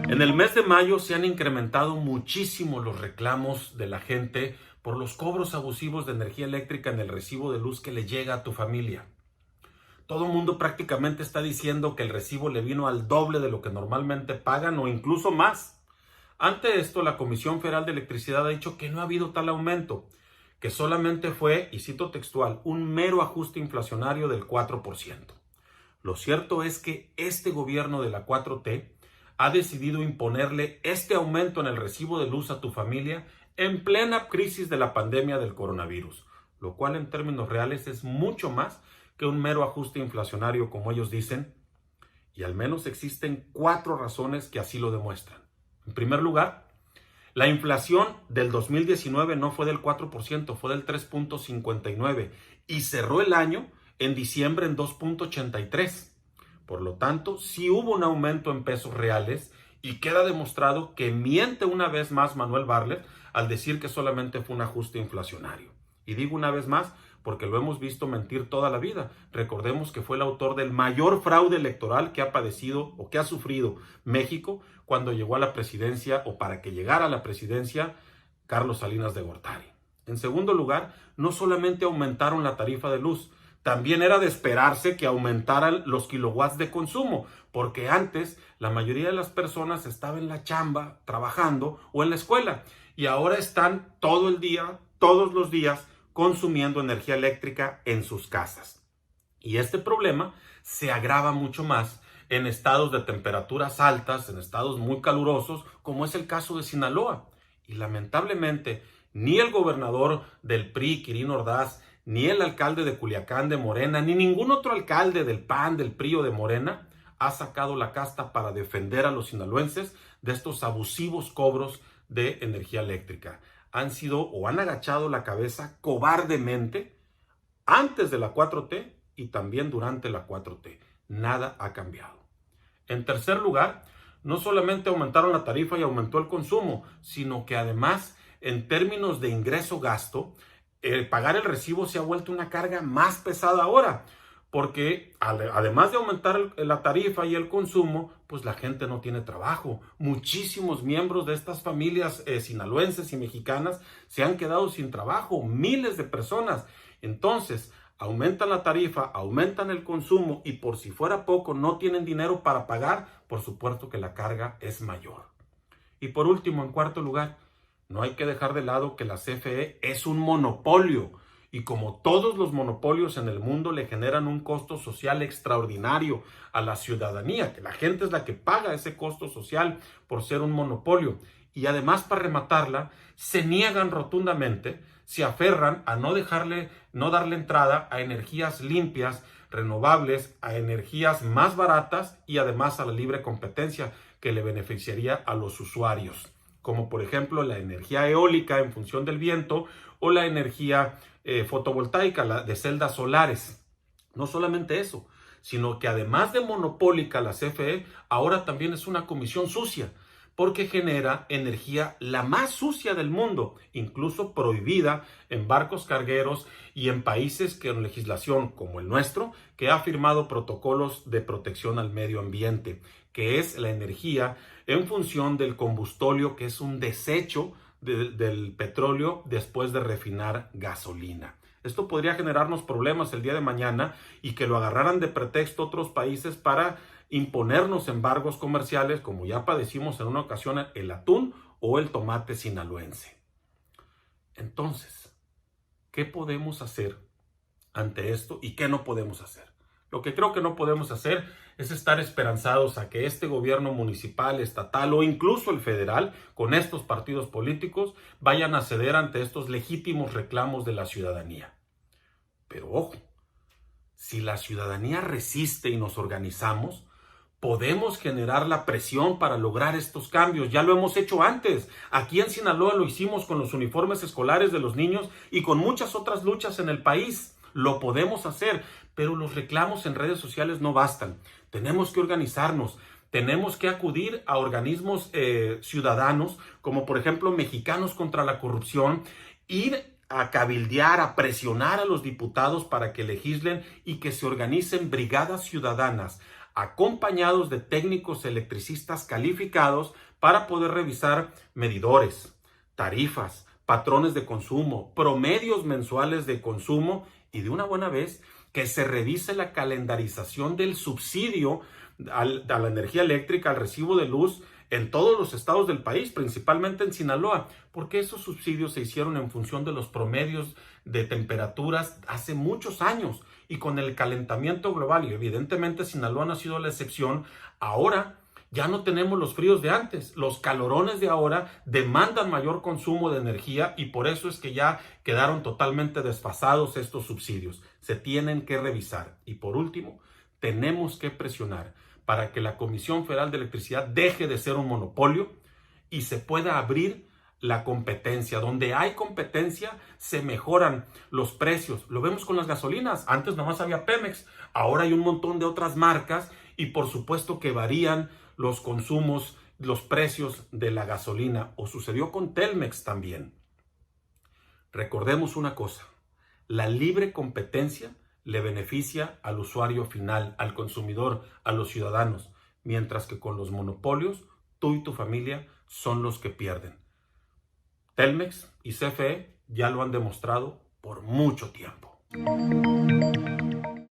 En el mes de mayo se han incrementado muchísimo los reclamos de la gente por los cobros abusivos de energía eléctrica en el recibo de luz que le llega a tu familia. Todo el mundo prácticamente está diciendo que el recibo le vino al doble de lo que normalmente pagan o incluso más. Ante esto, la Comisión Federal de Electricidad ha dicho que no ha habido tal aumento, que solamente fue, y cito textual, un mero ajuste inflacionario del 4%. Lo cierto es que este gobierno de la 4T ha decidido imponerle este aumento en el recibo de luz a tu familia en plena crisis de la pandemia del coronavirus, lo cual en términos reales es mucho más que un mero ajuste inflacionario como ellos dicen, y al menos existen 4 razones que así lo demuestran. En primer lugar, la inflación del 2019 no fue del 4%, fue del 3.59% y cerró el año en diciembre en 2.83%. Por lo tanto, sí hubo un aumento en pesos reales y queda demostrado que miente una vez más Manuel Bartlett al decir que solamente fue un ajuste inflacionario. Y digo una vez más porque lo hemos visto mentir toda la vida. Recordemos que fue el autor del mayor fraude electoral que ha padecido o que ha sufrido México cuando llegó a la presidencia o para que llegara a la presidencia Carlos Salinas de Gortari. En segundo lugar, no solamente aumentaron la tarifa de luz, también era de esperarse que aumentaran los kilowatts de consumo, porque antes la mayoría de las personas estaba en la chamba, trabajando o en la escuela, y ahora están todo el día, todos los días, consumiendo energía eléctrica en sus casas. Y este problema se agrava mucho más en estados de temperaturas altas, en estados muy calurosos, como es el caso de Sinaloa. Y lamentablemente, ni el gobernador del PRI, Quirino Ordaz, ni el alcalde de Culiacán de Morena, ni ningún otro alcalde del PAN, del PRI o de Morena ha sacado la casta para defender a los sinaloenses de estos abusivos cobros de energía eléctrica. Han sido o han agachado la cabeza cobardemente antes de la 4T y también durante la 4T. Nada ha cambiado. En tercer lugar, no solamente aumentaron la tarifa y aumentó el consumo, sino que además, en términos de ingreso-gasto, pagar el recibo se ha vuelto una carga más pesada ahora, porque además de aumentar la tarifa y el consumo, pues la gente no tiene trabajo. Muchísimos miembros de estas familias sinaloenses y mexicanas se han quedado sin trabajo, miles de personas. Entonces, aumentan la tarifa, aumentan el consumo y por si fuera poco no tienen dinero para pagar, por supuesto que la carga es mayor. Y por último, en cuarto lugar, no hay que dejar de lado que la CFE es un monopolio y como todos los monopolios en el mundo le generan un costo social extraordinario a la ciudadanía, que la gente es la que paga ese costo social por ser un monopolio. Y además, para rematarla, se niegan rotundamente, se aferran a no darle entrada a energías limpias, renovables, a energías más baratas y además a la libre competencia que le beneficiaría a los usuarios, como por ejemplo la energía eólica en función del viento o la energía fotovoltaica, la de celdas solares. No solamente eso, sino que además de monopólica la CFE, ahora también es una comisión sucia, porque genera energía la más sucia del mundo, incluso prohibida en barcos cargueros y en países que en legislación como el nuestro, que ha firmado protocolos de protección al medio ambiente, que es la energía en función del combustóleo, que es un desecho del petróleo después de refinar gasolina. Esto podría generarnos problemas el día de mañana y que lo agarraran de pretexto otros países para imponernos embargos comerciales, como ya padecimos en una ocasión el atún o el tomate sinaloense. Entonces, ¿qué podemos hacer ante esto y qué no podemos hacer? Lo que creo que no podemos hacer es estar esperanzados a que este gobierno municipal, estatal o incluso el federal, con estos partidos políticos, vayan a ceder ante estos legítimos reclamos de la ciudadanía. Pero ojo, si la ciudadanía resiste y nos organizamos, podemos generar la presión para lograr estos cambios. Ya lo hemos hecho antes. Aquí en Sinaloa lo hicimos con los uniformes escolares de los niños y con muchas otras luchas en el país. Lo podemos hacer, pero los reclamos en redes sociales no bastan. Tenemos que organizarnos, tenemos que acudir a organismos ciudadanos, como por ejemplo Mexicanos contra la Corrupción, ir a cabildear, a presionar a los diputados para que legislen y que se organicen brigadas ciudadanas acompañados de técnicos electricistas calificados para poder revisar medidores, tarifas, patrones de consumo, promedios mensuales de consumo y de una buena vez que se revise la calendarización del subsidio a la energía eléctrica, al recibo de luz en todos los estados del país, principalmente en Sinaloa, porque esos subsidios se hicieron en función de los promedios de temperaturas hace muchos años y con el calentamiento global, y evidentemente Sinaloa no ha sido la excepción. Ahora ya no tenemos los fríos de antes, los calorones de ahora demandan mayor consumo de energía y por eso es que ya quedaron totalmente desfasados estos subsidios. Se tienen que revisar. Y por último, tenemos que presionar para que la Comisión Federal de Electricidad deje de ser un monopolio y se pueda abrir la competencia. Donde hay competencia, se mejoran los precios. Lo vemos con las gasolinas. Antes nomás había Pemex, ahora hay un montón de otras marcas y por supuesto que varían los consumos, los precios de la gasolina. O sucedió con Telmex también. Recordemos una cosa, la libre competencia le beneficia al usuario final, al consumidor, a los ciudadanos, mientras que con los monopolios, tú y tu familia son los que pierden. Telmex y CFE ya lo han demostrado por mucho tiempo.